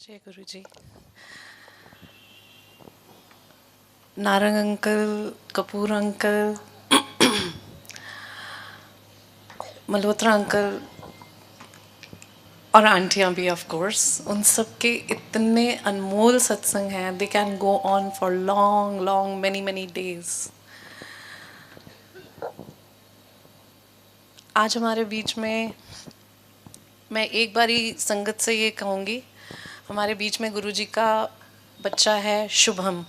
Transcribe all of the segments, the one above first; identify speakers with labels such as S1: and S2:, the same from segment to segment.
S1: जय Guru ji. Narang uncle, Kapoor uncle, Malhotra uncle और आंटियाँ भी ऑफ कोर्स, उन सब के इतने अनमोल सत्संग हैं। They can go on for long long many many days. आज हमारे बीच में, मैं एक बारी संगत से ये कहूँगी, हमारे बीच में गुरु जी का बच्चा है शुभम।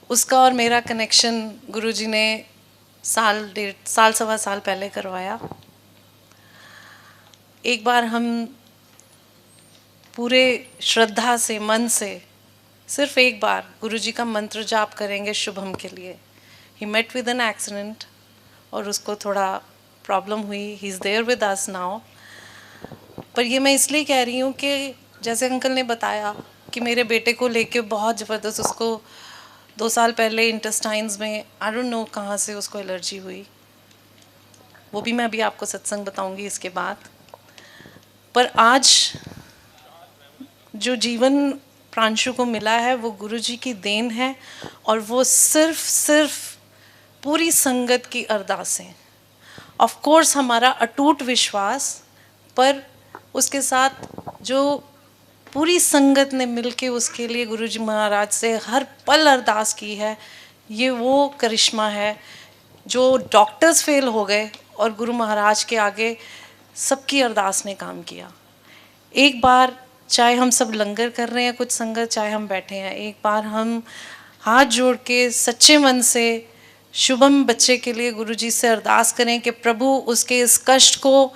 S1: उसका और मेरा कनेक्शन गुरु जी ने साल सवा साल पहले करवाया। एक बार हम पूरे श्रद्धा से, मन से, सिर्फ एक बार गुरु जी का मंत्र जाप करेंगे शुभम के लिए। He met with an accident और उसको थोड़ा प्रॉब्लम हुई। He is there with us now. पर ये मैं इसलिए कह रही हूँ कि जैसे अंकल ने बताया कि मेरे बेटे को लेके बहुत ज़बरदस्त, उसको 2 साल पहले इंटेस्टाइन्स में आई डोंट नो कहाँ से उसको एलर्जी हुई। वो भी मैं अभी आपको सत्संग बताऊंगी इसके बाद। पर आज जो जीवन प्रांशु को मिला है वो गुरु जी की देन है, और वो सिर्फ पूरी संगत की अरदासें। ऑफ कोर्स हमारा अटूट विश्वास, पर उसके साथ जो पूरी संगत ने मिलके उसके लिए गुरु जी महाराज से हर पल अरदास की है, ये वो करिश्मा है जो डॉक्टर्स फेल हो गए और गुरु महाराज के आगे सबकी अरदास ने काम किया। एक बार चाहे हम सब लंगर कर रहे हैं कुछ संगत, चाहे हम बैठे हैं, एक बार हम हाथ जोड़ के सच्चे मन से शुभम बच्चे के लिए गुरु जी से अरदास करें कि प्रभु उसके इस कष्ट को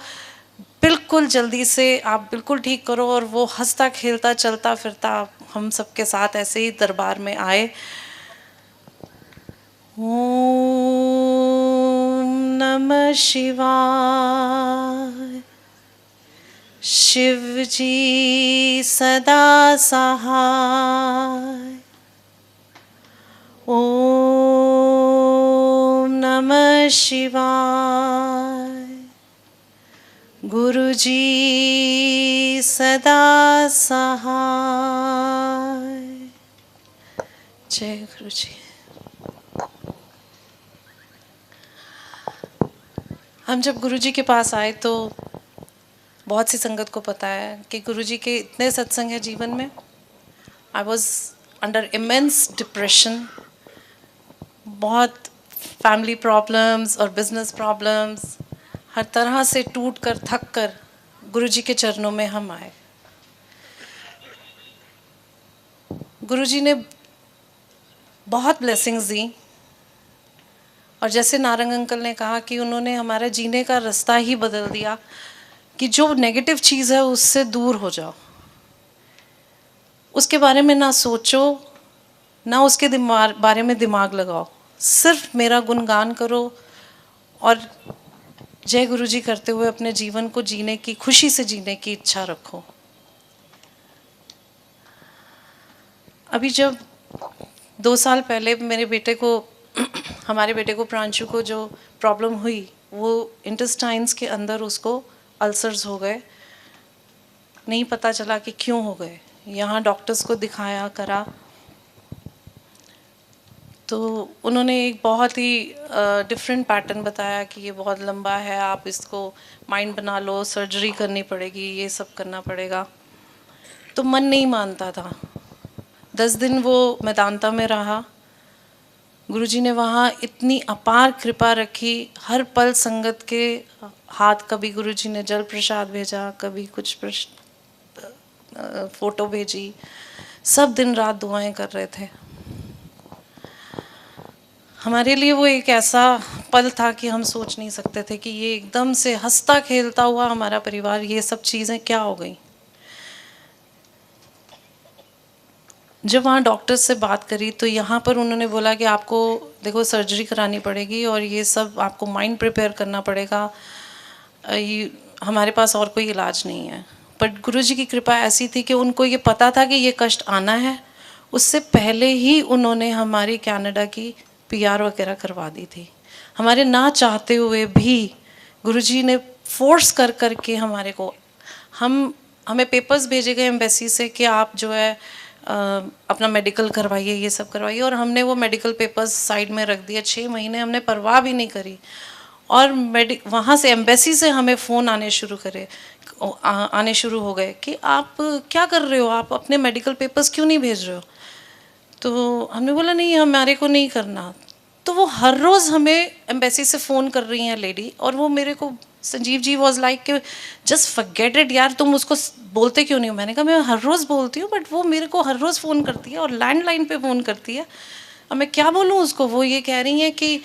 S1: बिल्कुल जल्दी से आप बिल्कुल ठीक करो, और वो हंसता खेलता चलता फिरता हम सबके साथ ऐसे ही दरबार में आए। ओम नमः शिवाय। शिव जी सदा सहाय। ओम नमः शिवाय। गुरु जी सदा सहाय। जय गुरु जी। हम जब गुरु जी के पास आए तो बहुत सी संगत को पता है कि गुरु जी के इतने सत्संग है जीवन में। I was under immense depression, बहुत फैमिली प्रॉब्लम्स और बिजनेस प्रॉब्लम्स, हर तरह से टूट कर थक कर गुरु जी के चरणों में हम आए। गुरु जी ने बहुत ब्लेसिंग्स दी, और जैसे नारंग अंकल ने कहा कि उन्होंने हमारा जीने का रास्ता ही बदल दिया कि जो नेगेटिव चीज़ है उससे दूर हो जाओ, उसके बारे में ना सोचो, ना उसके बारे में दिमाग लगाओ, सिर्फ मेरा गुणगान करो और जय गुरु जी करते हुए अपने जीवन को जीने की, खुशी से जीने की इच्छा रखो। अभी जब 2 साल पहले मेरे बेटे को हमारे बेटे को प्रांशु को जो प्रॉब्लम हुई, वो इंटेस्टाइन्स के अंदर उसको अल्सर्स हो गए। नहीं पता चला कि क्यों हो गए। यहाँ डॉक्टर्स को दिखाया करा तो उन्होंने एक बहुत ही डिफरेंट पैटर्न बताया कि ये बहुत लंबा है, आप इसको माइंड बना लो, सर्जरी करनी पड़ेगी, ये सब करना पड़ेगा। तो मन नहीं मानता था। 10 दिन वो मैदानता में रहा। गुरुजी ने वहाँ इतनी अपार कृपा रखी, हर पल संगत के हाथ, कभी गुरुजी ने जल प्रसाद भेजा, कभी कुछ फोटो भेजी, सब दिन रात दुआएं कर रहे थे। हमारे लिए वो एक ऐसा पल था कि हम सोच नहीं सकते थे कि ये एकदम से हंसता खेलता हुआ हमारा परिवार, ये सब चीज़ें क्या हो गई। जब वहाँ डॉक्टर से बात करी तो यहाँ पर उन्होंने बोला कि आपको देखो सर्जरी करानी पड़ेगी और ये सब आपको माइंड प्रिपेयर करना पड़ेगा, हमारे पास और कोई इलाज नहीं है। बट गुरुजी की कृपा ऐसी थी कि उनको ये पता था कि ये कष्ट आना है। उससे पहले ही उन्होंने हमारी कनाडा की PR वगैरह करवा दी थी। हमारे ना चाहते हुए भी गुरुजी ने फोर्स कर करके हमारे को, हम हमें पेपर्स भेजे गए एम्बेसी से कि आप जो है अपना मेडिकल करवाइए, ये सब करवाइए, और हमने वो मेडिकल पेपर्स साइड में रख दिया। 6 महीने हमने परवाह भी नहीं करी, और वहाँ से एम्बेसी से हमें फ़ोन आने शुरू हो गए कि आप क्या कर रहे हो, आप अपने मेडिकल पेपर्स क्यों नहीं भेज रहे हो। तो हमने बोला नहीं, हमारे को नहीं करना। तो वो हर रोज़ हमें एम्बेसी से फ़ोन कर रही हैं लेडी, और वो मेरे को, संजीव जी वॉज लाइक कि जस्ट फॉरगेट इट यार, तुम उसको बोलते क्यों नहीं हो। मैंने कहा मैं हर रोज़ बोलती हूँ, बट वो मेरे को हर रोज़ फ़ोन करती है और लैंडलाइन पे फ़ोन करती है। अब मैं क्या बोलूँ उसको। वो ये कह रही हैं कि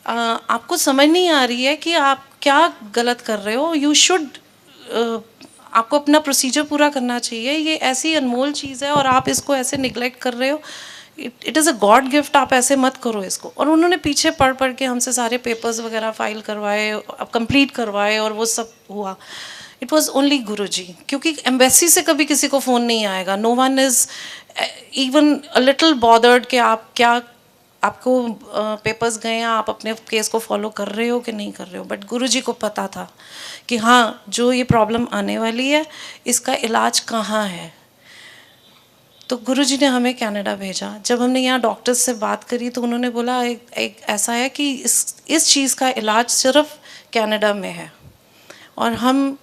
S1: आपको समझ नहीं आ रही है कि आप क्या गलत कर रहे हो, यू शुड, आपको अपना प्रोसीजर पूरा करना चाहिए, ये ऐसी अनमोल चीज़ है और आप इसको ऐसे निगलेक्ट कर रहे हो, it is a God gift, आप ऐसे मत करो इसको। और उन्होंने पीछे पढ़ पढ़ के हमसे सारे पेपर्स वगैरह फाइल करवाए, अब कंप्लीट करवाए, और वो सब हुआ। इट वॉज ओनली गुरु जी, क्योंकि एम्बेसी से कभी किसी को फ़ोन नहीं आएगा, no one is even a little bothered कि आप क्या, आपको पेपर्स गए हैं, आप अपने केस को फॉलो कर रहे हो कि नहीं कर रहे हो। बट गुरुजी को पता था कि हाँ, जो ये प्रॉब्लम आने वाली है इसका इलाज कहाँ है। तो गुरुजी ने हमें कनाडा भेजा। जब हमने यहाँ डॉक्टर्स से बात करी तो उन्होंने बोला एक ऐसा है कि इस चीज़ का इलाज सिर्फ कनाडा में है। और हम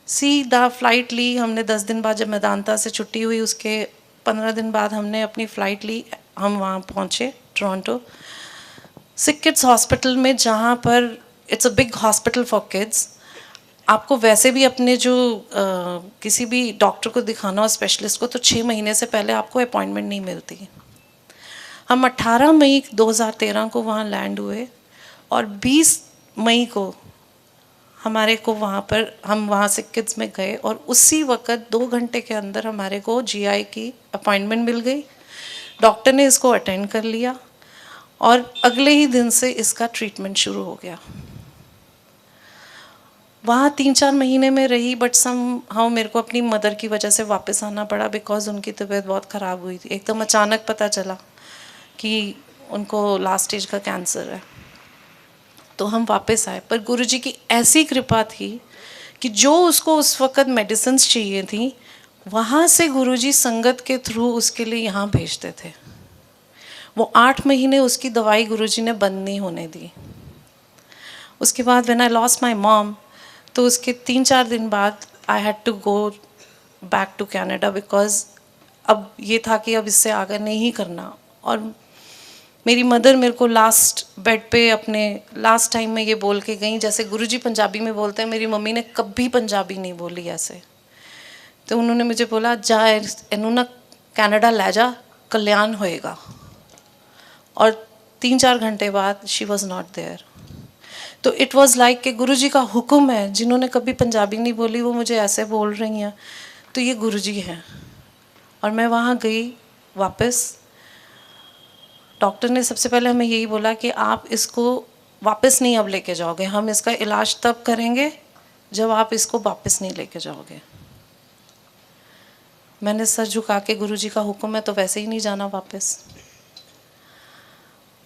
S1: सीधा फ्लाइट ली हमने। 10 दिन बाद जब मैदानता से छुट्टी हुई, उसके 15 दिन बाद हमने अपनी फ़्लाइट ली, हम वहाँ पहुँचे टोरंटो सिक किड्स हॉस्पिटल में, जहाँ पर it's a big hospital for kids. आपको वैसे भी अपने जो किसी भी डॉक्टर को दिखाना हो, स्पेशलिस्ट को, तो 6 महीने से पहले आपको अपॉइंटमेंट नहीं मिलती। हम 18 मई 2013 को वहाँ लैंड हुए, और 20 मई को हमारे को हम वहाँ सिक किड्स में गए, और उसी वक्त 2 घंटे के अंदर हमारे को जीआई की अपॉइंटमेंट मिल गई। डॉक्टर ने इसको अटेंड कर लिया, और अगले ही दिन से इसका ट्रीटमेंट शुरू हो गया। वहाँ 3-4 महीने में रही, बट हाँ, मेरे को अपनी मदर की वजह से वापस आना पड़ा, बिकॉज उनकी तबीयत बहुत ख़राब हुई थी। एकदम अचानक पता चला कि उनको लास्ट स्टेज का कैंसर है, तो हम वापस आए। पर गुरुजी की ऐसी कृपा थी कि जो उसको उस वक़्त मेडिसिन्स चाहिए थी, वहाँ से गुरुजी संगत के थ्रू उसके लिए यहाँ भेजते थे। वो 8 महीने उसकी दवाई गुरुजी ने बंद नहीं होने दी। उसके बाद when I lost my mom, तो उसके 3-4 दिन बाद I had to go back to Canada, because अब ये था कि अब इससे आगे नहीं करना। और मेरी मदर मेरे को लास्ट बेड पे अपने लास्ट टाइम में ये बोल के गई, जैसे गुरुजी पंजाबी में बोलते हैं, मेरी मम्मी ने कभी पंजाबी नहीं बोली ऐसे। तो उन्होंने मुझे बोला, जा इनू ना कनाडा ले जा, कल्याण होएगा। और 3-4 घंटे बाद शी वॉज नॉट देयर। तो इट वॉज़ लाइक कि गुरुजी का हुक्म है, जिन्होंने कभी पंजाबी नहीं बोली वो मुझे ऐसे बोल रही हैं, तो ये गुरुजी हैं। और मैं वहाँ गई वापस। डॉक्टर ने सबसे पहले हमें यही बोला कि आप इसको वापस नहीं अब लेके जाओगे, हम इसका इलाज तब करेंगे जब आप इसको वापस नहीं लेके जाओगे। मैंने सर झुका के, गुरुजी का हुक्म है तो वैसे ही नहीं जाना वापस।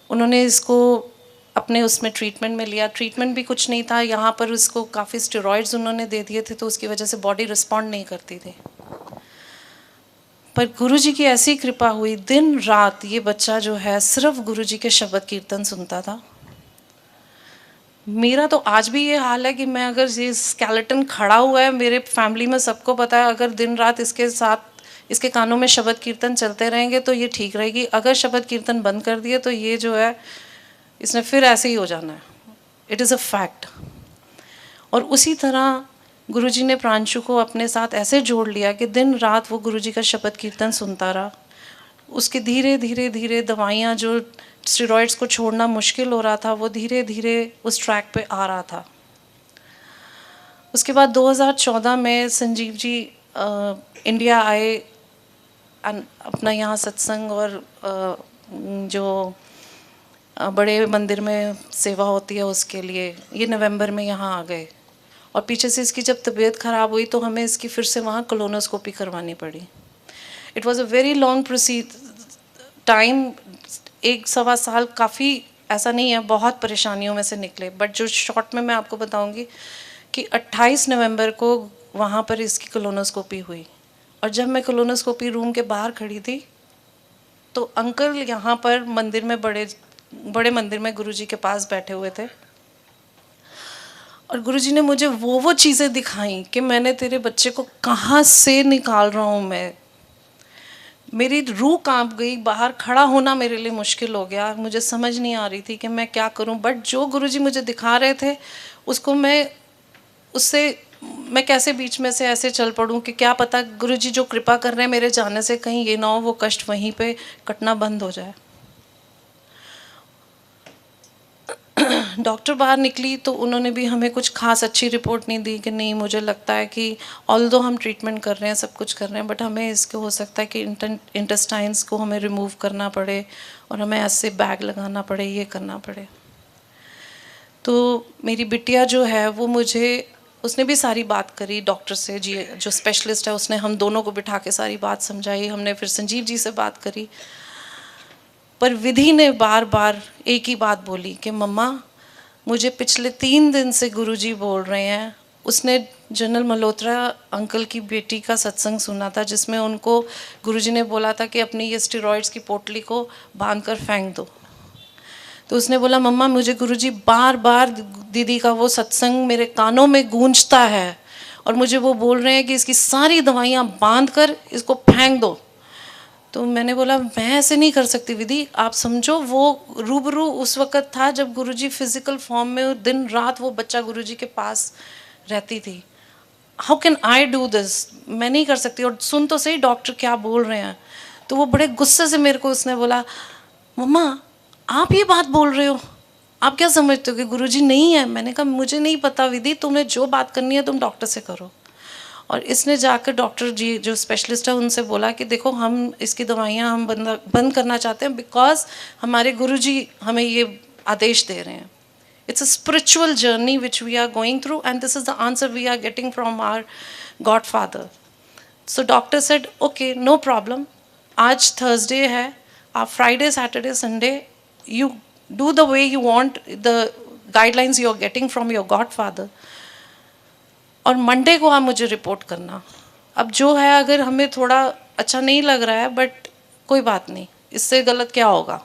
S1: उन्होंने इसको अपने उसमें ट्रीटमेंट में लिया। ट्रीटमेंट भी कुछ नहीं था यहाँ पर, उसको काफ़ी स्टेरॉइड्स उन्होंने दे दिए थे, तो उसकी वजह से बॉडी रिस्पॉन्ड नहीं करती थी। पर गुरुजी की ऐसी कृपा हुई, दिन रात ये बच्चा जो है सिर्फ गुरुजी के शब्द कीर्तन सुनता था। मेरा तो आज भी ये हाल है कि मैं, अगर ये स्केलेटन खड़ा हुआ है, मेरे फैमिली में सबको पता है, अगर दिन रात इसके साथ, इसके कानों में शब्द कीर्तन चलते रहेंगे तो ये ठीक रहेगी। अगर शब्द कीर्तन बंद कर दिए तो ये जो है, इसने फिर ऐसे ही हो जाना है। It is a fact. और उसी तरह गुरुजी ने प्रांशु को अपने साथ ऐसे जोड़ लिया कि दिन रात वो गुरुजी का शब्द कीर्तन सुनता रहा। उसके धीरे धीरे धीरे दवाइयाँ, जो स्टेरॉइड्स को छोड़ना मुश्किल हो रहा था, वो धीरे धीरे उस ट्रैक पे आ रहा था। उसके बाद 2014 में संजीव जी इंडिया आए, अपना यहाँ सत्संग और जो बड़े मंदिर में सेवा होती है उसके लिए, ये नवंबर में यहाँ आ गए। और पीछे से इसकी जब तबीयत ख़राब हुई तो हमें इसकी फिर से वहाँ कोलोनोस्कोपी करवानी पड़ी। It was a very long time. 1-1.25 साल काफ़ी, ऐसा नहीं है, बहुत परेशानियों में से निकले। बट जो शॉर्ट में मैं आपको बताऊंगी कि 28 नवंबर को वहाँ पर इसकी कोलोनोस्कोपी हुई। और जब मैं कोलोनोस्कोपी रूम के बाहर खड़ी थी तो अंकल यहाँ पर मंदिर में बड़े मंदिर में गुरुजी के पास बैठे हुए थे, और गुरुजी ने मुझे वो चीज़ें दिखाई कि मैंने तेरे बच्चे को कहाँ से निकाल रहा हूँ मैं। मेरी रूह कांप गई, बाहर खड़ा होना मेरे लिए मुश्किल हो गया, मुझे समझ नहीं आ रही थी कि मैं क्या करूं। बट जो गुरुजी मुझे दिखा रहे थे उसको उससे मैं कैसे बीच में से ऐसे चल पड़ूं कि क्या पता गुरुजी जो कृपा कर रहे हैं मेरे जाने से कहीं ये ना हो वो कष्ट वहीं पे कटना बंद हो जाए। डॉक्टर बाहर निकली तो उन्होंने भी हमें कुछ खास अच्छी रिपोर्ट नहीं दी कि नहीं, मुझे लगता है कि ऑल्दो हम ट्रीटमेंट कर रहे हैं, सब कुछ कर रहे हैं, बट हमें इसके हो सकता है कि इंटेस्टाइन्स को हमें रिमूव करना पड़े और हमें ऐसे बैग लगाना पड़े, ये करना पड़े। तो मेरी बिटिया जो है वो उसने भी सारी बात करी डॉक्टर से, जी जो स्पेशलिस्ट है उसने हम दोनों को बिठा के सारी बात समझाई। हमने फिर संजीव जी से बात करी, पर विधि ने बार बार एक ही बात बोली कि मम्मा मुझे पिछले 3 दिन से गुरुजी बोल रहे हैं। उसने जनरल मल्होत्रा अंकल की बेटी का सत्संग सुना था जिसमें उनको गुरुजी ने बोला था कि अपनी ये स्टेरॉइड्स की पोटली को बांध कर फेंक दो। तो उसने बोला मम्मा मुझे गुरुजी बार बार दीदी का वो सत्संग मेरे कानों में गूंजता है और मुझे वो बोल रहे हैं कि इसकी सारी दवाइयाँ बांध कर इसको फेंक दो। तो मैंने बोला मैं ऐसे नहीं कर सकती विधि, आप समझो वो रूबरू उस वक़्त था जब गुरुजी फिजिकल फॉर्म में दिन रात वो बच्चा गुरुजी के पास रहती थी। How can I do this, मैं नहीं कर सकती। और सुन तो सही डॉक्टर क्या बोल रहे हैं। तो वो बड़े गुस्से से मेरे को उसने बोला मम्मा आप ये बात बोल रहे हो, आप क्या समझते हो कि गुरुजी नहीं है। मैंने कहा मुझे नहीं पता विधि, तुम्हें जो बात करनी है तुम डॉक्टर से करो। और इसने जाकर डॉक्टर जी जो स्पेशलिस्ट है उनसे बोला कि देखो हम इसकी दवाइयाँ हम बंद करना चाहते हैं बिकॉज हमारे गुरुजी हमें ये आदेश दे रहे हैं। It's a spiritual journey which we are going through and this is the answer we are getting from our god father. So doctor said okay no problem, आज थर्सडे है, आप Friday Saturday Sunday you do the way you want, the guidelines you are getting from your god father, और Monday को आप मुझे report करना। अब जो है अगर हमें थोड़ा अच्छा नहीं लग रहा है बट कोई बात नहीं, इससे गलत क्या होगा।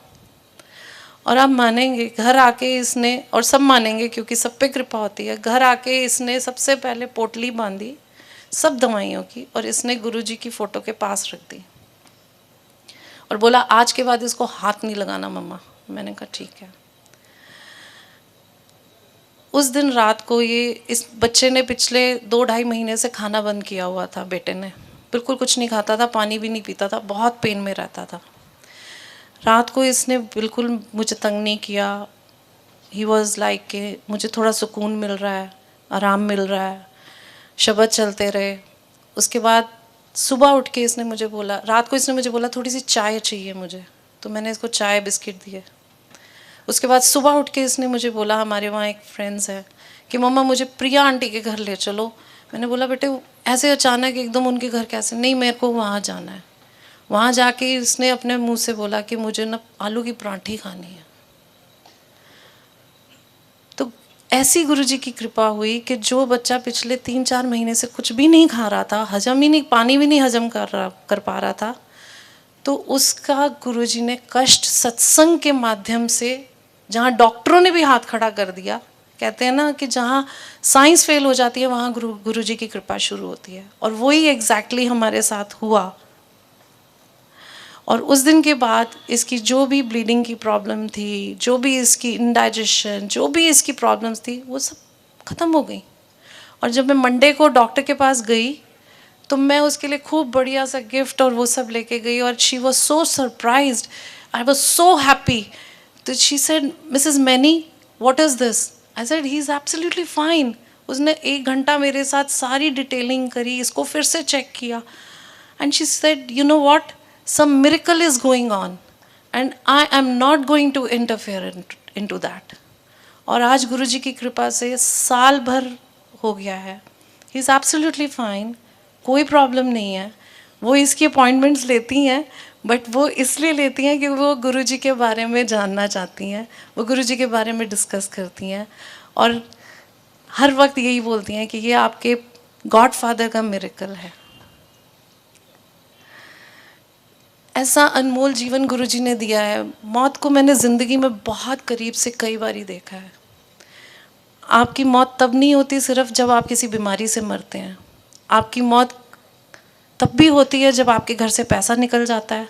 S1: और आप मानेंगे घर आके इसने, और सब मानेंगे क्योंकि सब पे कृपा होती है, घर आके इसने सबसे पहले पोटली बांधी सब दवाइयों की और इसने गुरुजी की फ़ोटो के पास रख दी और बोला आज के बाद इसको हाथ नहीं लगाना मम्मा। मैंने कहा ठीक है। उस दिन रात को इस बच्चे ने पिछले 2-2.5 महीने से खाना बंद किया हुआ था। बेटे ने बिल्कुल कुछ नहीं खाता था, पानी भी नहीं पीता था, बहुत पेन में रहता था। रात को इसने बिल्कुल मुझे तंग नहीं किया। ही वॉज लाइक कि मुझे थोड़ा सुकून मिल रहा है, आराम मिल रहा है। शब्द चलते रहे। उसके बाद सुबह उठ के इसने मुझे बोला, रात को इसने मुझे बोला थोड़ी सी चाय चाहिए मुझे, तो मैंने इसको चाय बिस्किट दिए। उसके बाद सुबह उठ के इसने मुझे बोला, हमारे वहाँ एक फ्रेंड्स है, कि मम्मा मुझे प्रिया आंटी के घर ले चलो। मैंने बोला बेटे ऐसे अचानक एकदम उनके घर कैसे, नहीं मेरे को वहाँ जाना है। वहाँ जाके इसने अपने मुंह से बोला कि मुझे ना आलू की पराठी खानी है। तो ऐसी गुरुजी की कृपा हुई कि जो बच्चा पिछले 3-4 महीने से कुछ भी नहीं खा रहा था, हजम ही नहीं, पानी भी नहीं हजम कर पा रहा था, तो उसका गुरुजी ने कष्ट सत्संग के माध्यम से, जहाँ डॉक्टरों ने भी हाथ खड़ा कर दिया, कहते हैं ना कि जहाँ साइंस फेल हो जाती है वहाँ गुरुजी की कृपा शुरू होती है, और वही एग्जैक्टली हमारे साथ हुआ। और उस दिन के बाद इसकी जो भी ब्लीडिंग की प्रॉब्लम थी, जो भी इसकी इंडाइजेशन, जो भी इसकी प्रॉब्लम्स थी, वो सब ख़त्म हो गई। और जब मैं मंडे को डॉक्टर के पास गई तो मैं उसके लिए खूब बढ़िया सा गिफ्ट और वो सब लेके गई, और she was so surprised, I was so happy. तो she said Mrs Manny what is this. I said he is absolutely fine. उसने 1 घंटा मेरे साथ सारी डिटेलिंग करी, इसको फिर से चेक किया, and she said you know what, some miracle is going on and I am not going to interfere into that. और आज गुरुजी की कृपा से साल भर हो गया है, ही इज़ एब्सोल्युटली फाइन, कोई प्रॉब्लम नहीं है। वो इसकी अपॉइंटमेंट्स लेती हैं, बट वो इसलिए लेती हैं कि वो गुरुजी के बारे में जानना चाहती हैं, वो गुरुजी के बारे में डिस्कस करती हैं, और हर वक्त यही बोलती हैं कि ये आपके गॉड फादर का मिरेकल है। ऐसा अनमोल जीवन गुरुजी ने दिया है। मौत को मैंने ज़िंदगी में बहुत करीब से कई बारी देखा है। आपकी मौत तब नहीं होती सिर्फ जब आप किसी बीमारी से मरते हैं। आपकी मौत तब भी होती है जब आपके घर से पैसा निकल जाता है,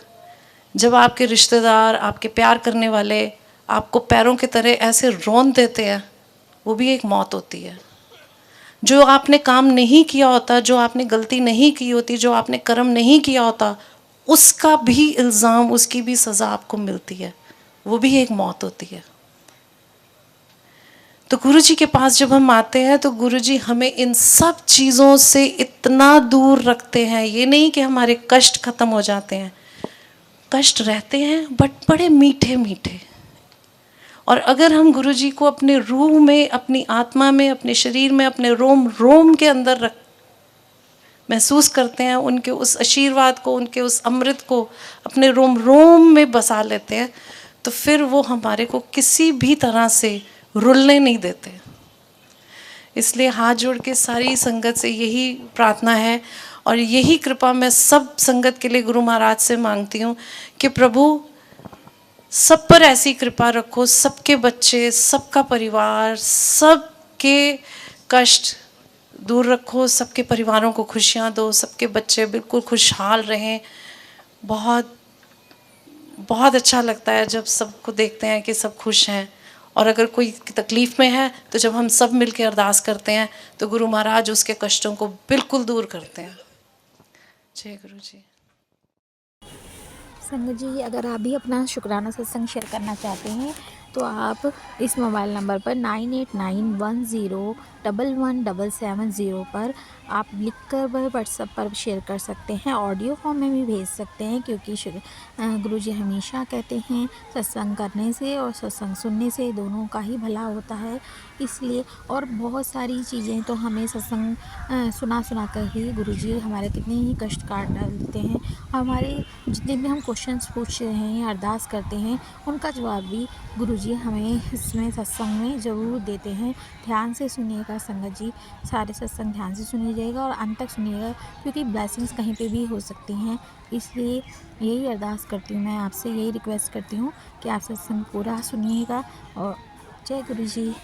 S1: जब आपके रिश्तेदार, आपके प्यार करने वाले आपको पैरों की तरह ऐसे रौंद देते हैं, वो भी एक मौत होती है। जो आपने काम नहीं किया होता, जो आपने गलती नहीं की होती, जो आपने कर्म नहीं किया होता, उसका भी इल्ज़ाम, उसकी भी सज़ा आपको मिलती है, वो भी एक मौत होती है। तो गुरुजी के पास जब हम आते हैं तो गुरुजी हमें इन सब चीज़ों से इतना दूर रखते हैं। ये नहीं कि हमारे कष्ट ख़त्म हो जाते हैं, कष्ट रहते हैं बट बड़े मीठे मीठे। और अगर हम गुरुजी को अपने रूह में, अपनी आत्मा में, अपने शरीर में, अपने रोम रोम के अंदर रख महसूस करते हैं, उनके उस आशीर्वाद को, उनके उस अमृत को अपने रोम रोम में बसा लेते हैं, तो फिर वो हमारे को किसी भी तरह से रुलने नहीं देते। इसलिए हाथ जोड़ के सारी संगत से यही प्रार्थना है और यही कृपा मैं सब संगत के लिए गुरु महाराज से मांगती हूँ कि प्रभु सब पर ऐसी कृपा रखो, सबके बच्चे, सबका परिवार, सबके कष्ट दूर रखो, सबके परिवारों को खुशियाँ दो, सबके बच्चे बिल्कुल खुशहाल रहें। बहुत बहुत अच्छा लगता है जब सबको देखते हैं कि सब खुश हैं। और अगर कोई तकलीफ़ में है तो जब हम सब मिल के अरदास करते हैं तो गुरु महाराज उसके कष्टों को बिल्कुल दूर करते हैं। जय गुरु जी।
S2: संगत जी, अगर आप भी अपना शुक्राना सत्संग शेयर करना चाहते हैं तो आप इस मोबाइल नंबर पर 9891011770 पर आप लिखकर व्हाट्सएप पर शेयर कर सकते हैं। ऑडियो फॉर्म में भी भेज सकते हैं, क्योंकि गुरुजी हमेशा कहते हैं सत्संग करने से और सत्संग सुनने से दोनों का ही भला होता है। इसलिए और बहुत सारी चीज़ें तो हमें सत्संग सुना कर ही गुरुजी हमारे कितने ही कष्ट काट डालते हैं। हमारे जितने भी हम क्वेश्चंस पूछ रहे हैं या अरदास करते हैं, उनका जवाब भी गुरुजी हमें इसमें सत्संग में ज़रूर देते हैं। ध्यान से सुनिएगा संगत जी, सारे सत्संग ध्यान से सुनिए जाएगा और अंत तक सुनिएगा, क्योंकि ब्लेसिंग्स कहीं पे भी हो सकती हैं। इसलिए यही अरदास करती हूँ मैं आपसे, यही रिक्वेस्ट करती हूँ कि आप सत्संग पूरा सुनिएगा। और जय गुरु जी।